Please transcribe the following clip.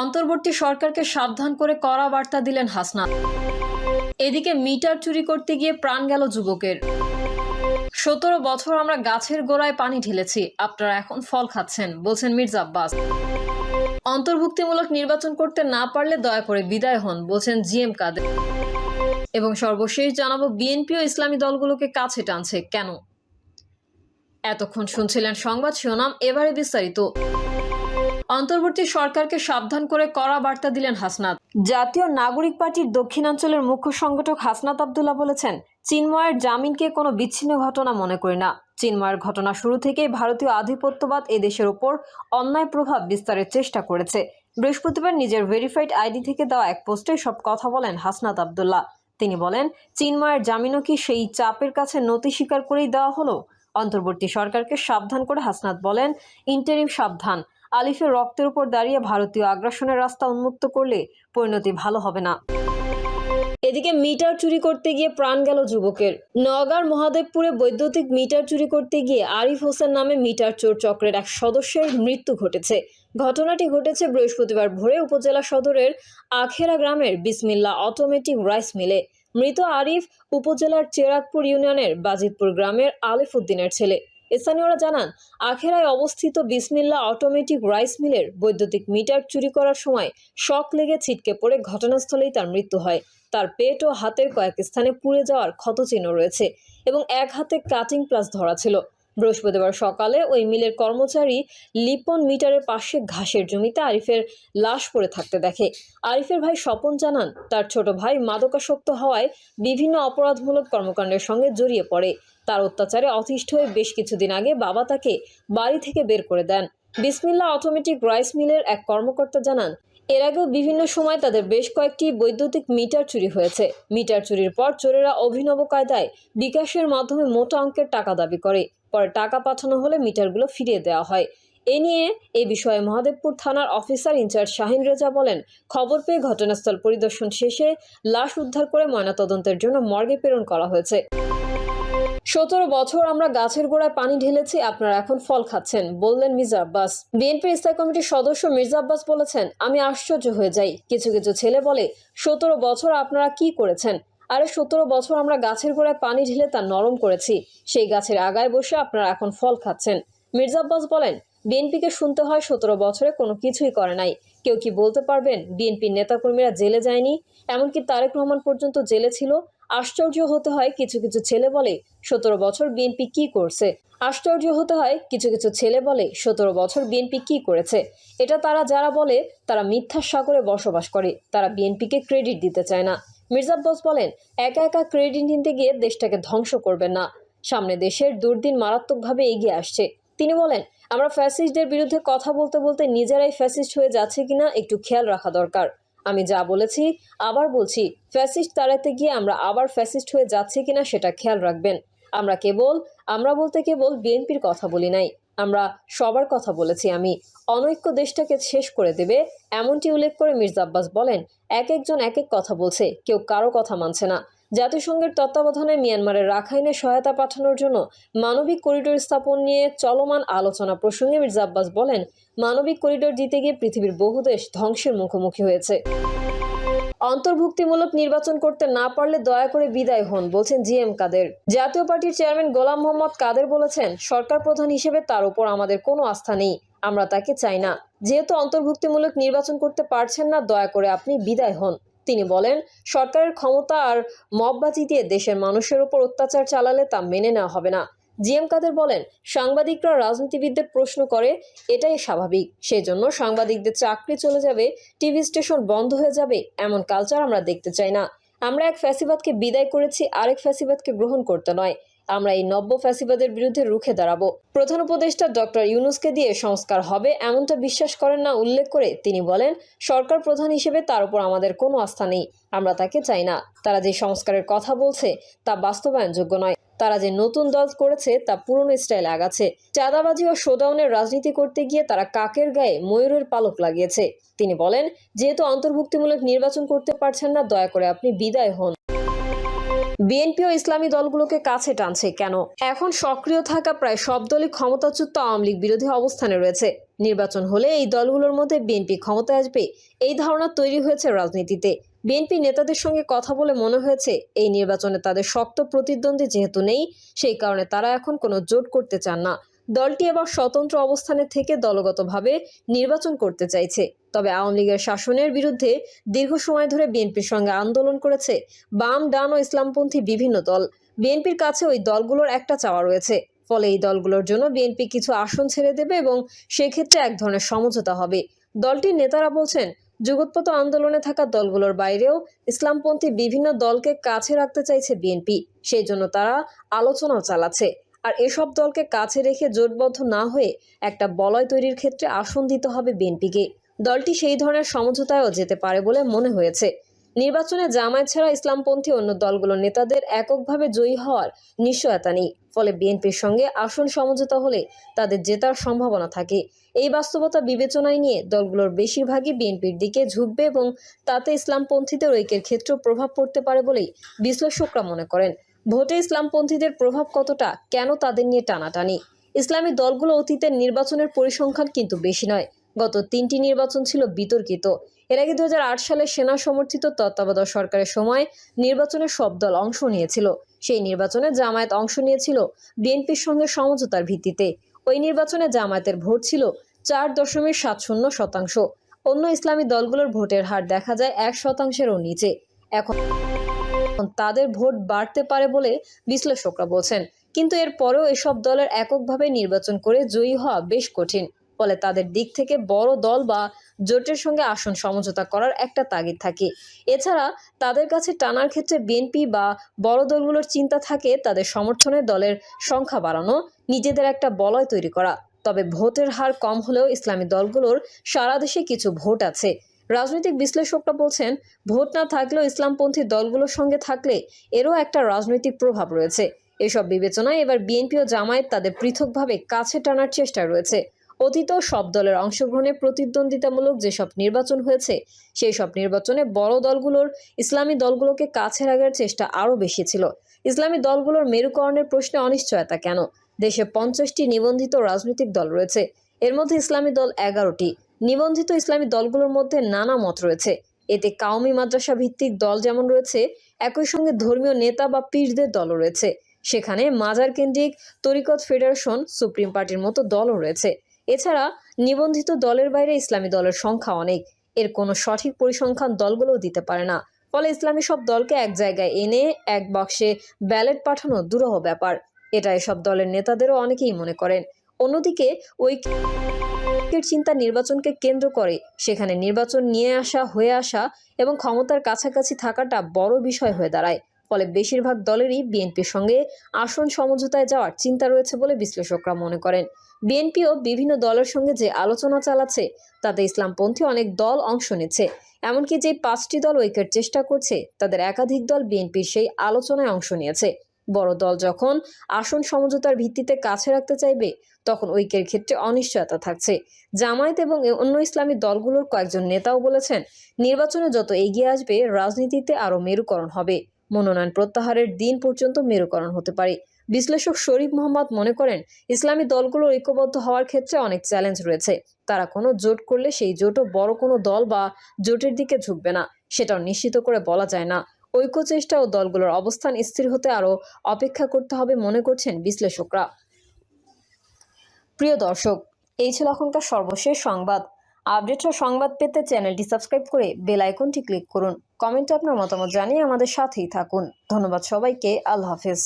অন্তর্বর্তী সরকারকে সাবধান করে কড়া বার্তা দিলেন হাসনাত। এদিকে মিটার চুরি করতে গিয়ে প্রাণ গেল যুবকের। 17 বছর আমরা গাছের গোড়ায় পানি ঢেলেছি, আপনারা এখন ফল খাচ্ছেন, বলছেন মির্জা আব্বাস। অন্তর্ভুক্তিমূলক নির্বাচন করতে না পারলে দয়া করে বিদায় হন, বলছেন জিএম কাদের। এবং সর্বশেষ জানাবো, বিএনপি ও ইসলামী দলগুলোকে কাছে টানছে কেন। এতক্ষণ শুনছিলেন সংবাদ শিরোনাম, এবারে বিস্তারিত। অন্তর্বর্তী সরকারকে সাবধান করে কড়া বার্তা দিলেন হাসনাত। জাতীয় নাগরিক পার্টির দক্ষিণাঞ্চলের মুখ্য সংগঠক হাসনাত আব্দুল্লাহ বলেছেন, চিন্ময়ের জামিনকে কোনো বিচ্ছিন্ন ঘটনা মনে করি না। চিন্ময়ের ঘটনা শুরু থেকেই ভারতীয় আধিপত্যবাদ এদেশের ওপর অন্যায় প্রভাব বিস্তারের চেষ্টা করেছে। বৃহস্পতিবার নিজের ভেরিফাইড আইডি থেকে দেওয়া এক পোস্টে সব কথা বলেন হাসনাত আব্দুল্লাহ। তিনি বলেন, চিন্ময়ের জামিনও কি সেই চাপের কাছে নতি স্বীকার করেই দেওয়া হলো। অন্তর্বর্তী সরকারকে সাবধান করে হাসনাত বলেন, ইন্টারিম সাবধান, আলিফের রক্তের উপর দাঁড়িয়ে ভারতীয় আগ্রাসনের রাস্তা উন্মুক্ত করলে পরিণতি ভালো হবে না। এদিকে মিটার চুরি করতে গিয়ে প্রাণ গেল যুবকের। নওগাঁর মহাদেবপুরে বৈদ্যুতিক মিটার চুরি করতে গিয়ে আরিফ হোসেন নামে মিটার চোর চক্রের এক সদস্যের মৃত্যু ঘটেছে। ঘটনাটি ঘটেছে বৃহস্পতিবার ভোরে উপজেলা সদরের আখেরা গ্রামের বিসমিল্লা অটোমেটিক রাইস মিলে। মৃত আরিফ উপজেলার চেরাগপুর ইউনিয়নের বাজিতপুর গ্রামের আলিফ উদ্দিনের ছেলে। স্থানীয়রা জানান, আখেরায় অবস্থিত বিসমিল্লা অটোমেটিক রাইস মিলের বৈদ্যুতিক মিটার চুরি করার সময় শক লেগে ছিটকে পড়ে ঘটনাস্থলেই তার মৃত্যু হয়। তার পেট ও হাতের কয়েক স্থানে পুড়ে যাওয়ার ক্ষতচিহ্ন রয়েছে এবং এক হাতে কাটিং প্লাস ধরা ছিল। বৃহস্পতিবার সকালে ওই মিলের কর্মচারী লিপন মিটারের পাশে ঘাসের জমিতে আরিফের লাশ পড়ে থাকতে দেখে। আরিফের ভাই স্বপন জানান, তার ছোট ভাই মাদকাসক্ত হওয়ায় বিভিন্ন অপরাধমূলক কর্মকাণ্ডের সঙ্গে জড়িয়ে পড়ে। তার অত্যাচারে অতিষ্ঠ হয়ে বেশ কিছুদিন আগে বাবা তাকে বাড়ি থেকে বের করে দেন। বিসমিল্লা অটোমেটিক রাইস মিলের এক কর্মকর্তা জানান, এর আগেও বিভিন্ন সময় তাদের বেশ কয়েকটি বৈদ্যুতিক মিটার চুরি হয়েছে। মিটার চুরির পর চোরেরা অভিনব কায়দায় বিকাশের মাধ্যমে মোটা অঙ্কের টাকা দাবি করে। পরে টাকা পাঠানো হলে মিটারগুলো ফিরিয়ে দেওয়া হয়। এ নিয়ে এই বিষয়ে মহাদেবপুর থানার অফিসার ইনচার্জ শাহিন রেজা বলেন, খবর পেয়ে ঘটনাস্থল পরিদর্শন শেষে লাশ উদ্ধার করে ময়নাতদন্তের জন্য মর্গে প্রেরণ করা হয়েছে। 17 বছর আমরা গাছের গোড়ায় পানি ঢেলেছি, আপনারা এখন ফল খাচ্ছেন, বললেন মির্জা আব্বাস। বিএনপির স্থায়ী কমিটির সদস্য মির্জা আব্বাস বলেছেন, আমি আশ্চর্য হয়ে যাই। কিছু কিছু ছেলে বলে, 17 বছর আপনারা কি করেছেন? আরে 17 বছর আমরা গাছের গোড়ায় পানি ঢেলে তা নরম করেছি, সেই গাছের আগায় বসে আপনারা এখন ফল খাচ্ছেন। মির্জা আব্বাস বলেন, বিএনপিকে শুনতে হয় 17 বছরে কোনো কিছুই করে নাই। কেউ কি বলতে পারবেন বিএনপির নেতাকর্মীরা জেলে যায়নি? এমনকি তারেক রহমান পর্যন্ত জেলে ছিল। আশ্চর্য হতে হয় কিছু কিছু ছেলে বলে 17 বছর বিএনপি কি করছে। আশ্চর্য হতে হয় কিছু কিছু ছেলে বলে 17 বছর বিএনপি কি করেছে। এটা তারা যারা বলে তারা মিথ্যার সাগরে বসবাস করে, তারা বিএনপিকে ক্রেডিট দিতে চায় না। মির্জা আব্বাস বলেন, একা একা ক্রেডিট নিতে গিয়ে দেশটাকে ধ্বংস করবেন না। সামনে দেশের দুর্দিন মারাত্মকভাবে এগিয়ে আসছে। তিনি বলেন, আমরা ফ্যাসিস্টদের বিরুদ্ধে কথা বলতে বলতে নিজেরাই ফ্যাসিস্ট হয়ে যাচ্ছে কিনা একটু খেয়াল রাখা দরকার। আমি যা বলেছি আবার বলছি, ফ্যাসিস্ট তাড়াতে গিয়ে আমরা আবার ফ্যাসিস্ট হয়ে যাচ্ছি কিনা সেটা খেয়াল রাখবেন। আমরা বলতে কেবল বিএনপির কথা বলি নাই, আমরা সবার কথা বলেছি। আমি অনৈক্য দেশটাকে শেষ করে দেবে এমনটি উল্লেখ করে মির্জা আব্বাস বলেন, এক একজন এক এক কথা বলছে, কেউ কারো কথা মানছে না। জাতিসংঘের তত্ত্বাবধানে মিয়ানমারের রাখাইনে সহায়তা পাঠানোর জন্য মানবিক করিডোর স্থাপন নিয়ে চলমান আলোচনা প্রসঙ্গে মির্জা আব্বাস বলেন, মানবিক করিডোর দিতে গিয়ে পৃথিবীর বহু দেশ ধ্বংসের মুখোমুখি হয়েছে। অন্তর্ভুক্তিমূলক নির্বাচন করতে না পারলে দয়া করে বিদায় হন, বলছেন জিএম কাদের। জাতীয় পার্টির চেয়ারম্যান গোলাম মোহাম্মদ কাদের বলেছেন, সরকার প্রধান হিসেবে তার উপর আমাদের কোনো আস্থা নেই, আমরা তাকে চাই না। যেহেতু অন্তর্ভুক্তিমূলক নির্বাচন করতে পারছেন না, দয়া করে আপনি বিদায় হন। তিনি বলেন, সরকারের ক্ষমতা আর মববাজি দিয়ে দেশের মানুষের উপর অত্যাচার চালালে তা মেনে নেওয়া হবে না। জিএম কাদের বলেন, সাংবাদিকরা রাজনীতিবিদদের প্রশ্ন করে, এটাই স্বাভাবিক। সেজন্য সাংবাদিকদের চাকরি চলে যাবে, টিভি স্টেশন বন্ধ হয়ে যাবে, এমন কালচার আমরা দেখতে চাই না। আমরা এক ফ্যাসিবাদকে বিদায় করেছি, আরেক ফ্যাসিবাদকে গ্রহণ করতে নয়। আমরা এই নব্য ফ্যাসিবাদের বিরুদ্ধে রুখে দাঁড়াবো। প্রধান উপদেষ্টা ডক্টর ইউনূসকে দিয়ে সংস্কার হবে এমনটা বিশ্বাস করেন না উল্লেখ করে তিনি বলেন, সরকার প্রধান হিসেবে তার উপর আমাদের কোনো আস্থা নেই, আমরা তাকে চাই না। তারা যে সংস্কারের কথা বলছে তা বাস্তবায়নযোগ্য নয়। তারা যে নতুন দল করেছে তা পুরনো স্টাইলে আগাচ্ছে। চাঁদাবাজি ও শোডাউনের রাজনীতি করতে গিয়ে তারা কাকের গায়ে ময়ূরের পালক লাগিয়েছে। তিনি বলেন, যেহেতু অন্তর্ভুক্তিমূলক নির্বাচন করতে পারছেন না, দয়া করে আপনি বিদায় হন। বিএনপি ও ইসলামী দলগুলোকে কাছে টানছে কেন? এখন সক্রিয় থাকা প্রায় সব দলই ক্ষমতাচ্যুত আওয়ামী লীগ বিরোধী অবস্থানে রয়েছে। নির্বাচন হলে এই দলগুলোর মধ্যে বিএনপি ক্ষমতায় আসবে, এই ধারণা তৈরি হয়েছে রাজনীতিতে। বিএনপি নেতাদের সঙ্গে কথা বলে মনে হয়েছে এই নির্বাচনে তাদের শক্ত প্রতিদ্বন্দ্বী যেহেতু নেই, সেই কারণে তারা এখন কোনো জোট করতে চান না। দলটি এবার স্বতন্ত্র অবস্থানে থেকে দলগতভাবে নির্বাচন করতে চাইছে। তবে আওয়ামী লীগের শাসনের বিরুদ্ধে দীর্ঘ সময় ধরে বিএনপির সঙ্গে আন্দোলন করেছে বাম, ডান ও ইসলামপন্থী বিভিন্ন দল। বিএনপির কাছে ওই দলগুলোর একটা চাওয়া রয়েছে, ফলে এই দলগুলোর জন্য বিএনপি কিছু আসন ছেড়ে দেবে এবং সেক্ষেত্রে এক ধরনের সমঝোতা হবে। দলটির নেতারা বলছেন, যুগোৎপত আন্দোলনে থাকা দলগুলোর বাইরেও ইসলামপন্থী বিভিন্ন দলকে কাছে রাখতে চাইছে বিএনপি, সেই জন্য তারা আলোচনাও চালাচ্ছে। আর এসব দলকে কাছে রেখে জোটবদ্ধ না হয়ে একটা বলয় তৈরির ক্ষেত্রে আসন দিতে হবে বিএনপিকে। দলটি সেই ধরনের সমঝোতায়ও যেতে পারে বলে মনে হয়েছে। নির্বাচনে জামায়াত ছাড়া ইসলামপন্থী অন্য দলগুলোর নেতাদের এককভাবে জয়ী হওয়ার নিশ্চয়তা নেই, ফলে বিএনপির সঙ্গে আসন সমঝোতা হলে তাদের জেতার সম্ভাবনা থাকে। এই বাস্তবতা বিবেচনায় নিয়ে দলগুলোর বেশিরভাগই বিএনপির দিকে ঝুঁকবে এবং তাতে ইসলামপন্থীদের ঐক্যের ক্ষেত্রেও প্রভাব পড়তে পারে বলেই বিশ্লেষকরা মনে করেন। ভোটে ইসলামপন্থীদের প্রভাব কতটা, কেন তাদের নিয়ে টানাটানি? ইসলামী দলগুলো অতীতের নির্বাচনের পরিসংখ্যান কিন্তু বেশি নয়। গত 3টি নির্বাচন ছিল বিতর্কিত। এর আগে 2008 সালে সেনা সমর্থিত তত্ত্বাবধায়ক সরকারের সময় নির্বাচনে সব দল অংশ নিয়েছিল। সেই নির্বাচনে জামায়াত অংশ নিয়েছিল বিএনপির সঙ্গে সমঝোতার ভিত্তিতে। ওই নির্বাচনে জামায়াতের ভোট ছিল 4.70%। অন্য ইসলামী দলগুলোর ভোটের হার দেখা যায় 1%-এরও নিচে। এখন তাদের ভোট বাড়তে পারে বলে বিশ্লেষকরা বলছেন, কিন্তু এর পরেও এসব দলের এককভাবে নির্বাচন করে জয়ী হওয়া বেশ কঠিন। ফলে তাদের দিক থেকে বড় দল বা জোটের সঙ্গে আসন সমঝোতা করার একটা তাগিদ থাকে। এছাড়া তাদের কাছে টানার ক্ষেত্রে বিএনপি বা বড় দলগুলোর চিন্তা থাকে তাদের সমর্থনে দলের সংখ্যা বাড়ানো, নিজেদের একটা বলয় তৈরি করা। তবে ভোটের হার কম হলেও ইসলামী দলগুলোর সারা দেশে কিছু ভোট আছে। রাজনৈতিক বিশ্লেষকরা বলছেন, ভোট না থাকলেও ইসলামপন্থী দলগুলোর সঙ্গে থাকলে এরও একটা রাজনৈতিক প্রভাব রয়েছে। এসব বিবেচনায় এবার বিএনপি ও জামায়াত তাদের পৃথকভাবে কাছে টানার চেষ্টায় রয়েছে। অতীতেও সব দলের অংশগ্রহণে প্রতিদ্বন্দ্বিতামূলক যেসব নির্বাচন হয়েছে, সেই সব নির্বাচনে বড় দলগুলোর ইসলামী দলগুলোকে কাছে রাখার চেষ্টা আরও বেশি ছিল। ইসলামী দলগুলোর মেরুকরণের প্রশ্নে অনিশ্চয়তা কেন? দেশে 50টি নিবন্ধিত রাজনৈতিক দল রয়েছে, এর মধ্যে ইসলামী দল 11টি। নিবন্ধিত ইসলামী দলগুলোর মধ্যে নানা মত রয়েছে। এতে কাউমি মাদ্রাসা ভিত্তিক দল যেমন রয়েছে, একই সঙ্গে ধর্মীয় নেতা বা পীরদের দলও রয়েছে। সেখানে মাজার কেন্দ্রিক তরিকত ফেডারেশন, সুপ্রিম পার্টির মতো দলও রয়েছে। এছাড়া নিবন্ধিত দলের বাইরে ইসলামী দলের সংখ্যা অনেক, এর কোনো সঠিক পরিসংখ্যান দলগুলোও দিতে পারে না। ফলে ইসলামী সব দলকে এক জায়গায় এনে এক বাক্সে ব্যালট পাঠানো দুরূহ ব্যাপার, এটা এসব দলের নেতাদেরও অনেকেই মনে করেন। অন্যদিকে ঐক্যের চিন্তা নির্বাচনকে কেন্দ্র করে, সেখানে নির্বাচন নিয়ে আসা, হয়ে আসা এবং ক্ষমতার কাছাকাছি থাকাটা বড় বিষয় হয়ে দাঁড়ায়। ফলে বেশিরভাগ দলেরই বিএনপির সঙ্গে আসন সমঝোতায় যাওয়ার চিন্তা রয়েছে বলে বিশ্লেষকরা মনে করেন। বিএনপিও বিভিন্ন দলের সঙ্গে যে আলোচনা চালাচ্ছে, তাতে ইসলামপন্থী অনেক দল অংশ নিচ্ছে। এমনকি যে 5টি দল ঐক্যের চেষ্টা করছে, তাদের একাধিক দল বিএনপির সেই আলোচনায় অংশ নিয়েছে। বড় দল যখন আসন সমঝোতার ভিত্তিতে কাছে রাখতে চাইবে, তখন ঐক্যের ক্ষেত্রে অনিশ্চয়তা থাকছে। জামায়াত এবং অন্য ইসলামী দলগুলোর কয়েকজন নেতাও বলেছেন, নির্বাচনে যত এগিয়ে আসবে রাজনীতিতে আরও মেরুকরণ হবে। মনোনয়ন প্রত্যাহারের দিন পর্যন্ত মেরুকরণ হতে পারে। বিশ্লেষক শরীফ মোহাম্মদ মনে করেন, ইসলামী দলগুলোর ঐক্যবদ্ধ হওয়ার ক্ষেত্রে অনেক চ্যালেঞ্জ রয়েছে। তারা কোনো জোট করলে সেই জোটও বড় কোনো দল বা জোটের দিকে ঝুঁকবে না, সেটাও নিশ্চিত করে বলা যায় না। ঐক্য চেষ্টা ও দলগুলোর অবস্থান স্থির হতে আরও অপেক্ষা করতে হবে মনে করছেন বিশ্লেষকরা। প্রিয় দর্শক, এই ছিল এখনকার সর্বশেষ সংবাদ। আপডেট ও সংবাদ পেতে চ্যানেলটি সাবস্ক্রাইব করে বেল আইকনটি ক্লিক করুন। কমেন্টে আপনার মতামত জানিয়ে আমাদের সাথেই থাকুন। ধন্যবাদ সবাইকে। আল্লাহ হাফেজ।